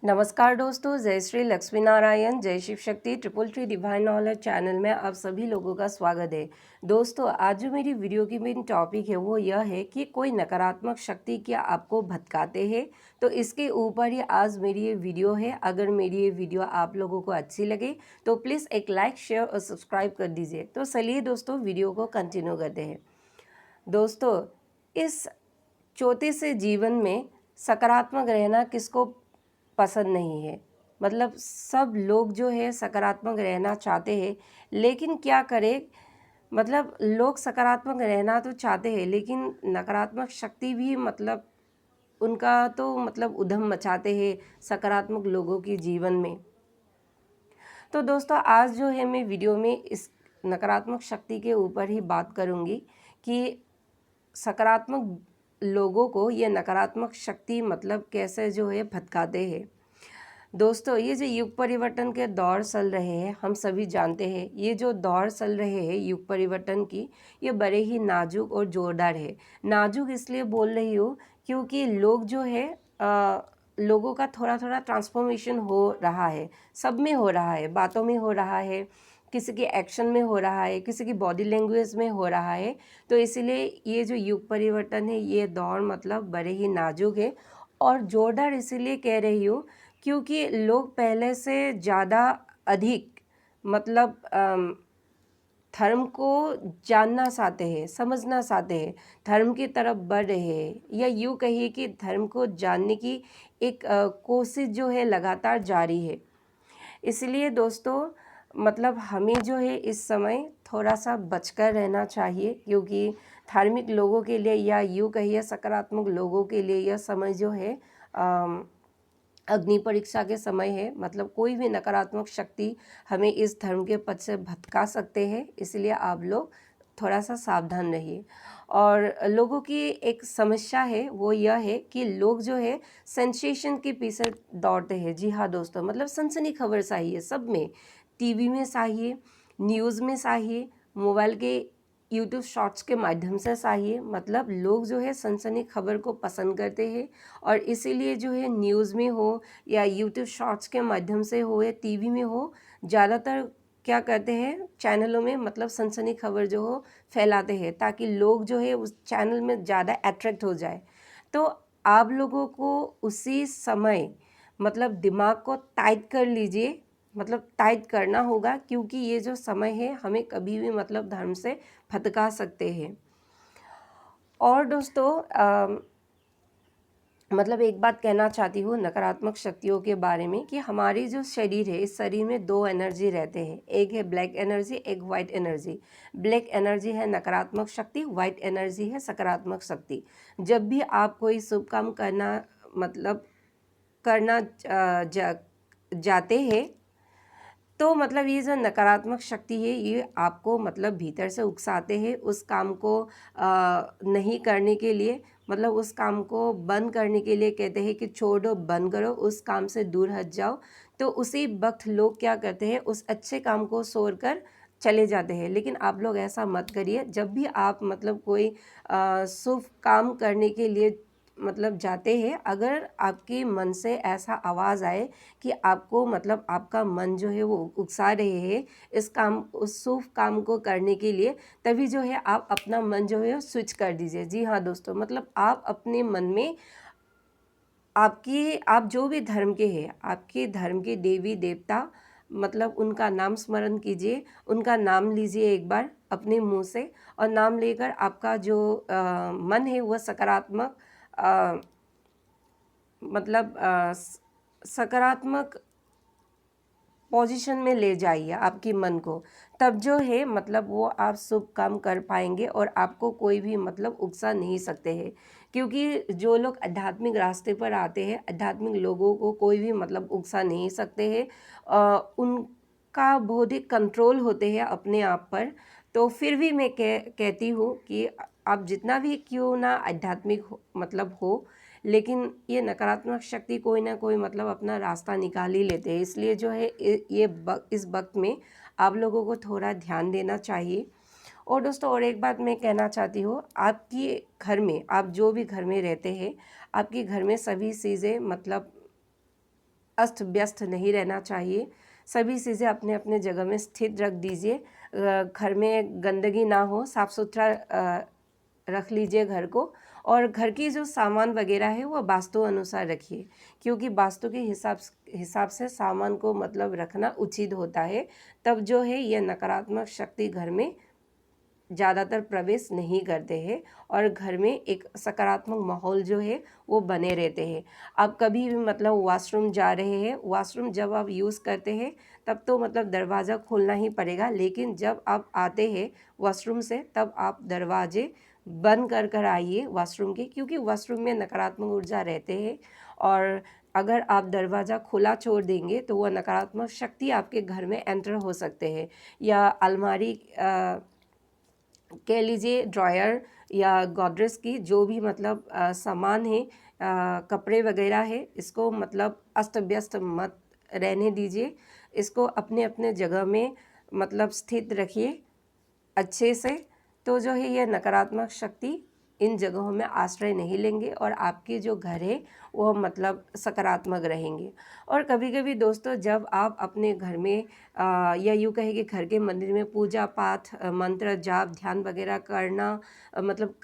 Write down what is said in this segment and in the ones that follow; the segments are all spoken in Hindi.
नमस्कार दोस्तों, जय श्री लक्ष्मी नारायण, जय Shiv Shakti, triple tree divine knowledge channel में आप सभी लोगों का स्वागत है। दोस्तों, आज जो मेरी वीडियो की मेन टॉपिक है वो यह है कि कोई नकारात्मक शक्ति क्या आपको भटकाते हैं। तो इसके ऊपर ही आज मेरी ये वीडियो है। अगर मेरी ये वीडियो आप लोगों को अच्छी लगे तो प्लीज़ एक लाइक, शेयर और सब्सक्राइब कर दीजिए। तो चलिए दोस्तों, वीडियो को कंटिन्यू करते हैं। दोस्तों, इस छोटे से जीवन में सकारात्मक रहना किसको पसंद नहीं है। मतलब सब लोग जो है सकारात्मक रहना चाहते हैं, लेकिन क्या करें, मतलब लोग सकारात्मक रहना तो चाहते हैं लेकिन नकारात्मक शक्ति भी मतलब उनका तो मतलब उधम मचाते हैं सकारात्मक लोगों के जीवन में। तो दोस्तों, आज जो है मैं वीडियो में इस नकारात्मक शक्ति के ऊपर ही बात करूँगी कि सकारात्मक लोगों को ये नकारात्मक शक्ति मतलब कैसे जो है भटकाते हैं। दोस्तों, ये जो युग परिवर्तन के दौर चल रहे हैं, हम सभी जानते हैं ये जो दौर चल रहे हैं युग परिवर्तन की, ये बड़े ही नाजुक और जोरदार है। नाजुक इसलिए बोल रही हूँ क्योंकि लोग जो है लोगों का थोड़ा थोड़ा ट्रांसफॉर्मेशन हो रहा है। सब में हो रहा है, बातों में हो रहा है, किसी के एक्शन में हो रहा है, किसी की बॉडी लैंग्वेज में हो रहा है। तो इसीलिए ये जो युग परिवर्तन है, ये दौर मतलब बड़े ही नाजुक है और जोरदार इसीलिए कह रही हूँ क्योंकि लोग पहले से ज़्यादा अधिक मतलब धर्म को जानना चाहते हैं, समझना चाहते हैं, धर्म की तरफ बढ़ रहे हैं, या यूँ कहिए कि धर्म को जानने की एक कोशिश जो है लगातार जारी है। इसलिए दोस्तों, मतलब हमें जो है इस समय थोड़ा सा बचकर रहना चाहिए क्योंकि धार्मिक लोगों के लिए या यूँ कहिए सकारात्मक लोगों के लिए यह समय जो है अग्नि परीक्षा के समय है। मतलब कोई भी नकारात्मक शक्ति हमें इस धर्म के पथ से भटका सकते हैं, इसलिए आप लोग थोड़ा सा सावधान रहिए। और लोगों की एक समस्या है वो यह है कि लोग जो है सेंसेशन के पीछे दौड़ते हैं। जी हाँ दोस्तों, मतलब सनसनी खबर चाहिए सब में, टीवी में चाहिए, न्यूज़ में चाहिए, मोबाइल के यूट्यूब शॉर्ट्स के माध्यम से चाहिए। मतलब लोग जो है सनसनी खबर को पसंद करते हैं और इसीलिए जो है न्यूज़ में हो या यूट्यूब शॉर्ट्स के माध्यम से हो या टीवी में हो, ज़्यादातर क्या करते हैं चैनलों में मतलब सनसनी खबर जो हो फैलाते हैं ताकि लोग जो है उस चैनल में ज़्यादा अट्रैक्ट हो जाए। तो आप लोगों को उसी समय मतलब दिमाग को टाइट कर लीजिए, मतलब टाइट करना होगा क्योंकि ये जो समय है हमें कभी भी मतलब धर्म से भटका सकते हैं। और दोस्तों मतलब एक बात कहना चाहती हूँ नकारात्मक शक्तियों के बारे में कि हमारी जो शरीर है, इस शरीर में दो एनर्जी रहते हैं, एक है ब्लैक एनर्जी, एक वाइट एनर्जी। ब्लैक एनर्जी है नकारात्मक शक्ति, वाइट एनर्जी है सकारात्मक शक्ति। जब भी आप कोई शुभ काम करना मतलब करना जाते हैं तो मतलब ये जो नकारात्मक शक्ति है ये आपको मतलब भीतर से उकसाते हैं उस काम को नहीं करने के लिए, मतलब उस काम को बंद करने के लिए कहते हैं कि छोड़ दो, बंद करो, उस काम से दूर हट जाओ। तो उसी वक्त लोग क्या करते हैं, उस अच्छे काम को छोड़कर चले जाते हैं। लेकिन आप लोग ऐसा मत करिए। जब भी आप मतलब कोई शुभ काम करने के लिए मतलब जाते हैं, अगर आपके मन से ऐसा आवाज़ आए कि आपको मतलब आपका मन जो है वो उकसा रहे हैं इस काम, उस शुभ काम को करने के लिए, तभी जो है आप अपना मन जो है स्विच कर दीजिए। जी हाँ दोस्तों, मतलब आप अपने मन में आप जो भी धर्म के हैं, आपके धर्म के देवी देवता मतलब उनका नाम स्मरण कीजिए, उनका नाम लीजिए एक बार अपने मुंह से, और नाम लेकर आपका जो मन है वह सकारात्मक मतलब सकारात्मक पोजीशन में ले जाइए आपके मन को। तब जो है मतलब वो आप शुभ काम कर पाएंगे और आपको कोई भी मतलब उकसा नहीं सकते हैं। क्योंकि जो लोग आध्यात्मिक रास्ते पर आते हैं, आध्यात्मिक लोगों को कोई भी मतलब उकसा नहीं सकते हैं। उनका बहुत ही कंट्रोल होते हैं अपने आप पर। तो फिर भी मैं कहती हूँ कि आप जितना भी क्यों ना आध्यात्मिक मतलब हो, लेकिन ये नकारात्मक शक्ति कोई ना कोई मतलब अपना रास्ता निकाल ही लेते हैं। इसलिए जो है इस वक्त में आप लोगों को थोड़ा ध्यान देना चाहिए। और दोस्तों, और एक बात मैं कहना चाहती हूँ, आपके घर में, आप जो भी घर में रहते हैं, आपके घर में सभी चीज़ें मतलब अस्त व्यस्त नहीं रहना चाहिए। सभी चीज़ें अपने अपने जगह में स्थित रख दीजिए। घर में गंदगी ना हो, साफ़ सुथरा रख लीजिए घर को। और घर की जो सामान वगैरह है वो वास्तु अनुसार रखिए, क्योंकि वास्तु के हिसाब से सामान को मतलब रखना उचित होता है। तब जो है ये नकारात्मक शक्ति घर में ज़्यादातर प्रवेश नहीं करते हैं और घर में एक सकारात्मक माहौल जो है वो बने रहते हैं। आप कभी भी मतलब वॉशरूम जा रहे हैं, वॉशरूम जब आप यूज़ करते हैं तब तो मतलब दरवाज़ा खोलना ही पड़ेगा, लेकिन जब आप आते हैं वॉशरूम से तब आप दरवाजे बंद कर आइए वॉशरूम के, क्योंकि वॉशरूम में नकारात्मक ऊर्जा रहते हैं। और अगर आप दरवाज़ा खुला छोड़ देंगे तो वह नकारात्मक शक्ति आपके घर में एंटर हो सकते हैं। या अलमारी कह लीजिए, ड्रायर या गोदरेज की जो भी मतलब सामान है, कपड़े वगैरह है, इसको मतलब अस्त व्यस्त मत रहने दीजिए। इसको अपने अपने जगह में मतलब स्थित रखिए अच्छे से। तो जो है ये नकारात्मक शक्ति इन जगहों में आश्रय नहीं लेंगे और आपके जो घर है वो मतलब सकारात्मक रहेंगे। और कभी-कभी दोस्तों, जब आप अपने घर में या यूँ कहें कि घर के मंदिर में पूजा पाठ, मंत्र जाप ध्यान वगैरह करना मतलब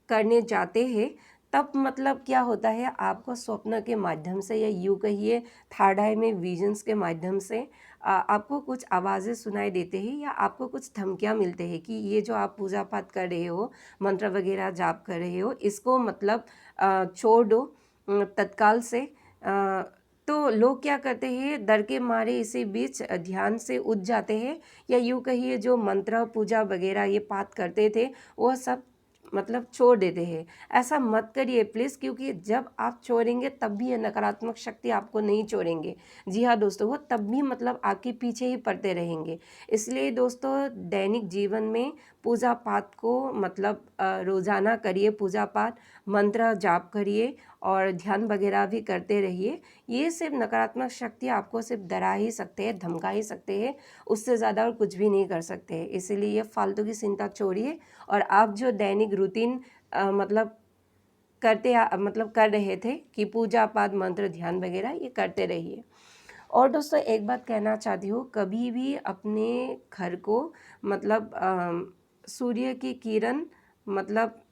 करने जाते हैं, तब मतलब क्या होता है, आपको स्वप्न के माध्यम से या यूँ कहिए थर्ड आई में विजन्स के माध्यम से आपको कुछ आवाज़ें सुनाई देते हैं या आपको कुछ धमकियाँ मिलते हैं कि ये जो आप पूजा पाठ कर रहे हो, मंत्र वगैरह जाप कर रहे हो, इसको मतलब छोड़ दो तत्काल से। तो लोग क्या करते हैं, डर के मारे इसी बीच ध्यान से उठ जाते हैं, या यूँ कहिए जो मंत्र पूजा वगैरह ये पाठ करते थे वो सब मतलब छोड़ देते हैं। ऐसा मत करिए प्लीज़, क्योंकि जब आप छोड़ेंगे तब भी ये नकारात्मक शक्ति आपको नहीं छोड़ेंगे। जी हाँ दोस्तों, वो तब भी मतलब आपके पीछे ही पड़ते रहेंगे। इसलिए दोस्तों, दैनिक जीवन में पूजा पाठ को मतलब रोज़ाना करिए, पूजा पाठ मंत्र जाप करिए और ध्यान वगैरह भी करते रहिए। ये सिर्फ नकारात्मक शक्ति आपको सिर्फ डरा ही सकते हैं, धमका ही सकते हैं, उससे ज़्यादा और कुछ भी नहीं कर सकते हैं। इसीलिए ये फालतू की चिंता छोड़िए और आप जो दैनिक रूटीन मतलब मतलब कर रहे थे कि पूजा पाठ मंत्र ध्यान वगैरह, ये करते रहिए। और दोस्तों, एक बात कहना चाहती हूँ, कभी भी अपने घर को मतलब सूर्य की किरण मतलब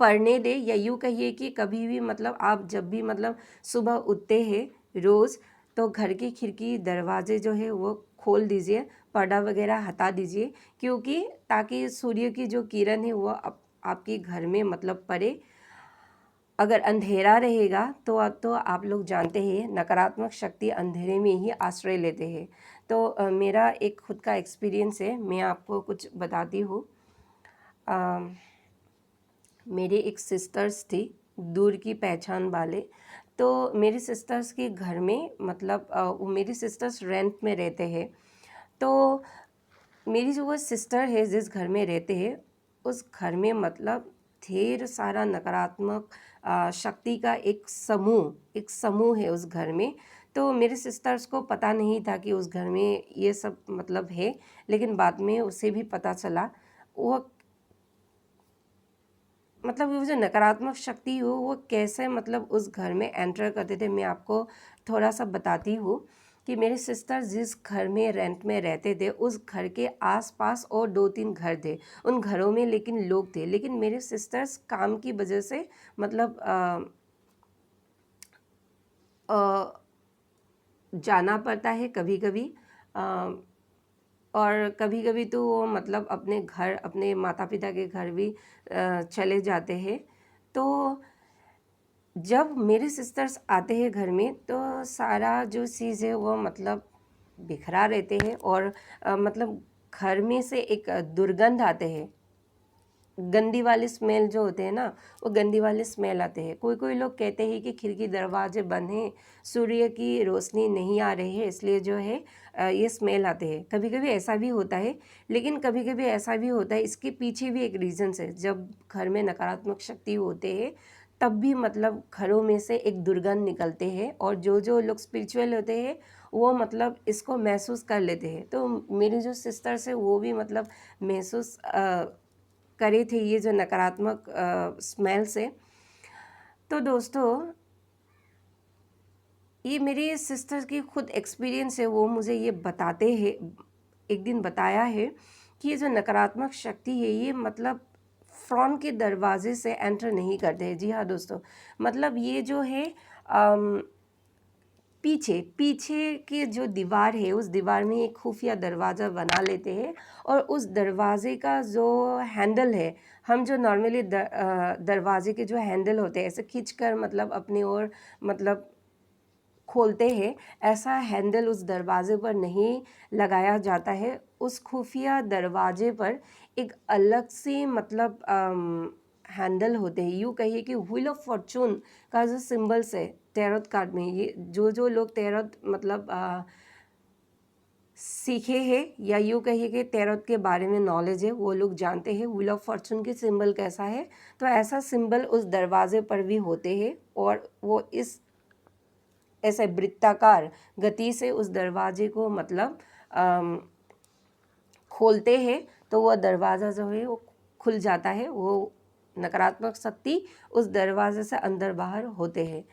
पढ़ने दें, या यूँ कहिए कि कभी भी मतलब आप जब भी मतलब सुबह उठते हैं रोज़, तो घर की खिड़की दरवाजे जो है वो खोल दीजिए, पर्दा वगैरह हटा दीजिए, क्योंकि ताकि सूर्य की जो किरण है वो आपके घर में मतलब पड़े। अगर अंधेरा रहेगा तो अब तो आप लोग जानते हैं नकारात्मक शक्ति अंधेरे में ही आश्रय लेते हैं। तो मेरा एक खुद का एक्सपीरियंस है, मैं आपको कुछ बताती हूँ। मेरे एक सिस्टर्स थी, दूर की पहचान वाले। तो मेरी सिस्टर्स के घर में मतलब वो मेरी सिस्टर्स रेंट में रहते हैं। तो मेरी जो वो सिस्टर है जिस घर में रहते हैं, उस घर में मतलब ढेर सारा नकारात्मक शक्ति का एक समूह है उस घर में। तो मेरे सिस्टर्स को पता नहीं था कि उस घर में ये सब मतलब है, लेकिन बाद में उसे भी पता चला। वो मतलब वो जो नकारात्मक शक्ति हो वो कैसे मतलब उस घर में एंटर करते थे, मैं आपको थोड़ा सा बताती हूँ। कि मेरे सिस्टर जिस घर में रेंट में रहते थे, उस घर के आसपास और 2-3 घर थे। उन घरों में लेकिन लोग थे, लेकिन मेरे सिस्टर्स काम की वजह से मतलब जाना पड़ता है कभी-कभी। और कभी-कभी तो वो मतलब अपने घर, अपने माता-पिता के घर भी चले जाते हैं। तो जब मेरे सिस्टर्स आते हैं घर में, तो सारा जो चीज़ है वो मतलब बिखरा रहते हैं और मतलब घर में से एक दुर्गंध आते हैं। गंदी वाली स्मेल जो होते हैं ना, वो गंदी वाली स्मेल आते हैं। कोई-कोई लोग कहते हैं कि खिड़की दरवाजे बंद हैं, सूर्य की रोशनी नहीं आ रही है, इसलिए जो है ये स्मेल आते हैं। कभी-कभी ऐसा भी होता है, लेकिन कभी-कभी ऐसा भी होता है, इसके पीछे भी एक रीज़न्स है। जब घर में नकारात्मक शक्ति होते हैं, तब भी मतलब घरों में से एक दुर्गंध निकलते हैं और जो लोग स्पिरिचुअल होते हैं, वो मतलब इसको महसूस कर लेते हैं। तो मेरी जो सिस्टर्स हैं, वो भी मतलब महसूस करे थे ये जो नकारात्मक स्मेल से। तो दोस्तों, ये मेरी सिस्टर की खुद एक्सपीरियंस है, वो मुझे ये बताते हैं, एक दिन बताया है कि ये जो नकारात्मक शक्ति है ये मतलब फ्रंट के दरवाजे से एंटर नहीं करते हैं। जी हाँ दोस्तों, मतलब ये जो है पीछे पीछे की जो दीवार है उस दीवार में एक खुफिया दरवाज़ा बना लेते हैं, और उस दरवाजे का जो हैंडल है, हम जो नॉर्मली दरवाजे के जो हैंडल होते हैं ऐसे खींचकर मतलब अपनी ओर मतलब खोलते हैं, ऐसा हैंडल उस दरवाजे पर नहीं लगाया जाता है। उस खुफिया दरवाजे पर एक अलग सी मतलब हैंडल होते हैं। यूँ कहिए कि व्हील ऑफ फॉर्चून का जो सिंबल्स है टैरोट कार्ड में, ये जो लोग टैरोट मतलब सीखे हैं या यूँ कहिए कि टैरोट के बारे में नॉलेज है, वो लोग जानते हैं व्हील ऑफ फॉर्चून की सिंबल कैसा है। तो ऐसा सिंबल उस दरवाजे पर भी होते हैं, और वो इस ऐसे वृत्ताकार गति से उस दरवाजे को मतलब खोलते हैं, तो वह दरवाज़ा जो है वो खुल जाता है। वो नकारात्मक शक्ति उस दरवाजे से अंदर बाहर होते हैं।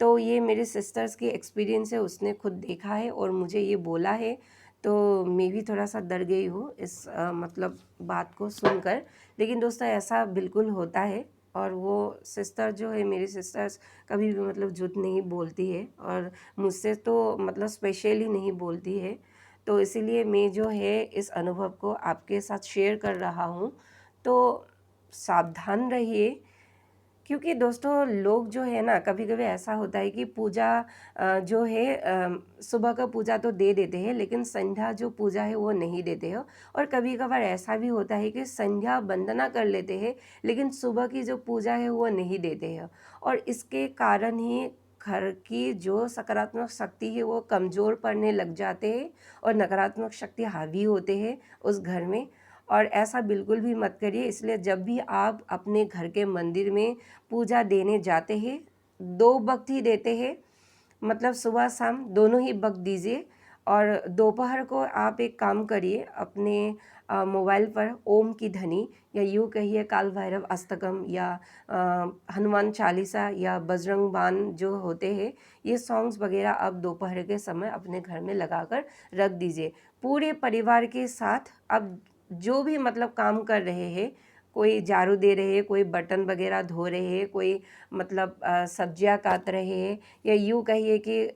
तो ये मेरी सिस्टर्स की एक्सपीरियंस है, उसने खुद देखा है और मुझे ये बोला है। तो मैं भी थोड़ा सा डर गई हूँ इस मतलब बात को सुनकर। लेकिन दोस्तों ऐसा बिल्कुल होता है, और वो सिस्टर जो है मेरी सिस्टर्स कभी भी मतलब झूठ नहीं बोलती है, और मुझसे तो मतलब स्पेशली नहीं बोलती है। तो इसीलिए मैं जो है इस अनुभव को आपके साथ शेयर कर रहा हूँ। तो सावधान रहिए, क्योंकि दोस्तों लोग जो है ना, कभी कभी ऐसा होता है कि पूजा जो है सुबह का पूजा तो दे देते हैं, लेकिन संध्या जो पूजा है वो नहीं देते हो। और कभी कभार ऐसा भी होता है कि संध्या वंदना कर लेते हैं, लेकिन सुबह की जो पूजा है वो नहीं देते हैं, और इसके कारण ही घर की जो सकारात्मक शक्ति है वो कमज़ोर पड़ने लग जाते हैं, और नकारात्मक शक्ति हावी होते हैं उस घर में। और ऐसा बिल्कुल भी मत करिए। इसलिए जब भी आप अपने घर के मंदिर में पूजा देने जाते हैं, 2 वक्त ही देते हैं, मतलब सुबह शाम दोनों ही वक्त दीजिए। और दोपहर को आप एक काम करिए, अपने मोबाइल पर ओम की ध्वनि या यूँ कहिए काल भैरव अष्टकम या हनुमान चालीसा या बजरंग बाण जो होते हैं, ये सॉन्ग्स वगैरह आप दोपहर के समय अपने घर में लगाकर रख दीजिए। पूरे परिवार के साथ आप जो भी मतलब काम कर रहे हैं, कोई झाड़ू दे रहे हैं, कोई बर्तन वगैरह धो रहे हैं, कोई मतलब सब्जियां काट रहे हैं, या यूँ कहिए कि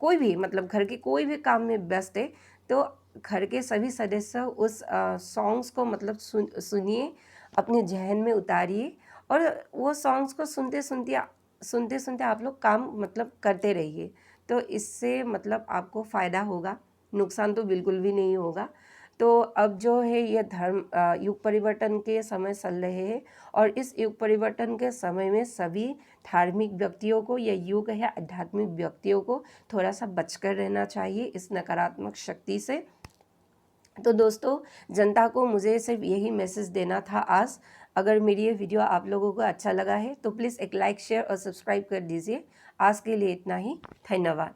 कोई भी मतलब घर के कोई भी काम में व्यस्त है, तो घर के सभी सदस्य उस सॉन्ग्स को मतलब सुनिए, अपने जहन में उतारिए, और वो सॉन्ग्स को सुनते सुनते आप लोग काम मतलब करते रहिए। तो इससे मतलब आपको फ़ायदा होगा, नुकसान तो बिल्कुल भी नहीं होगा। तो अब जो है ये युग परिवर्तन के समय चल रहे हैं, और इस युग परिवर्तन के समय में सभी धार्मिक व्यक्तियों को या युग है आध्यात्मिक व्यक्तियों को थोड़ा सा बचकर रहना चाहिए इस नकारात्मक शक्ति से। तो दोस्तों, जनता को मुझे सिर्फ यही मैसेज देना था आज। अगर मेरी ये वीडियो आप लोगों को अच्छा लगा है तो प्लीज़ एक लाइक, शेयर और सब्सक्राइब कर दीजिए। आज के लिए इतना ही। धन्यवाद।